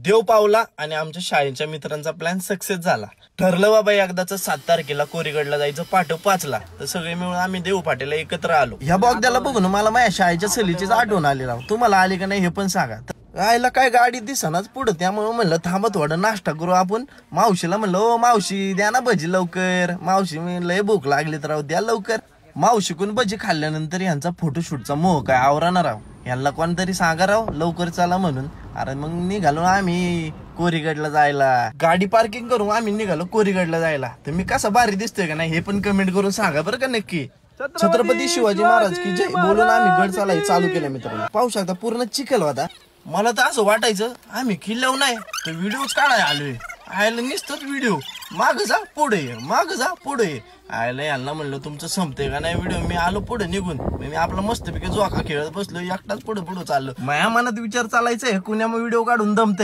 देव पावला आणि आमच्या शाळेच्या मित्रांचा प्लॅन सक्सेस झाला। ठरलं बाबा एकदाच 7 तारखेला कोरीगडला जायचं पाठ 5ला। तर सगळे मिळून आम्ही देव पाटीला एकत्र आलो। ह्या बोगद्याला बघून मला माझ्या शाळेच्या सहलीचीच आठवण आली राव। तुम्हाला आली का नाही हे पण सांगा। आयला काय गाडी दिसनाच पुढे, त्यामुळे म्हणलं थांबा थोडं नाश्ता करू आपण। मावशीला म्हणलं ओ मावशी द्या ना भजी लवकर। मावशी म्हणलं लय भूक लागली तर राव द्या लवकर। मावशीकून भजी खाल्ल्यानंतर यांचा फोटोशूटचा मोह काय आवराना राव। यांना कोणतरी सांगा राव लवकर चला म्हणून। अरे मग निघालो आम्ही कोरीगडला जायला। गाडी पार्किंग करून आम्ही निघालो कोरीगडला जायला। तर मी कसा भारी दिसतोय का नाही हे पण कमेंट करून सांगा बरं का नक्की। छत्रपती शिवाजी महाराज की जय बोलून आम्ही गड चालायला चालू केलं मित्रांनो। पाहू शकता पूर्ण चिखल होता। मला तर असं वाटायचं आम्ही किल्ल्यावर नाही तर व्हिडिओच काढायला आलोय। आयला नुसतंच व्हिडिओ माग जा पुढे माग जा पुढे। आयला यांना म्हणलं तुमचं संपते का नाही व्हिडिओ। मी आलो पुढे निघून, मी आपला मस्तपैकी जोका खेळत बसलो, एकटाच पुढे पुढे चाललो। माझ्या मनात विचार चालायचंय कुण्या व्हिडिओ काढून दमते।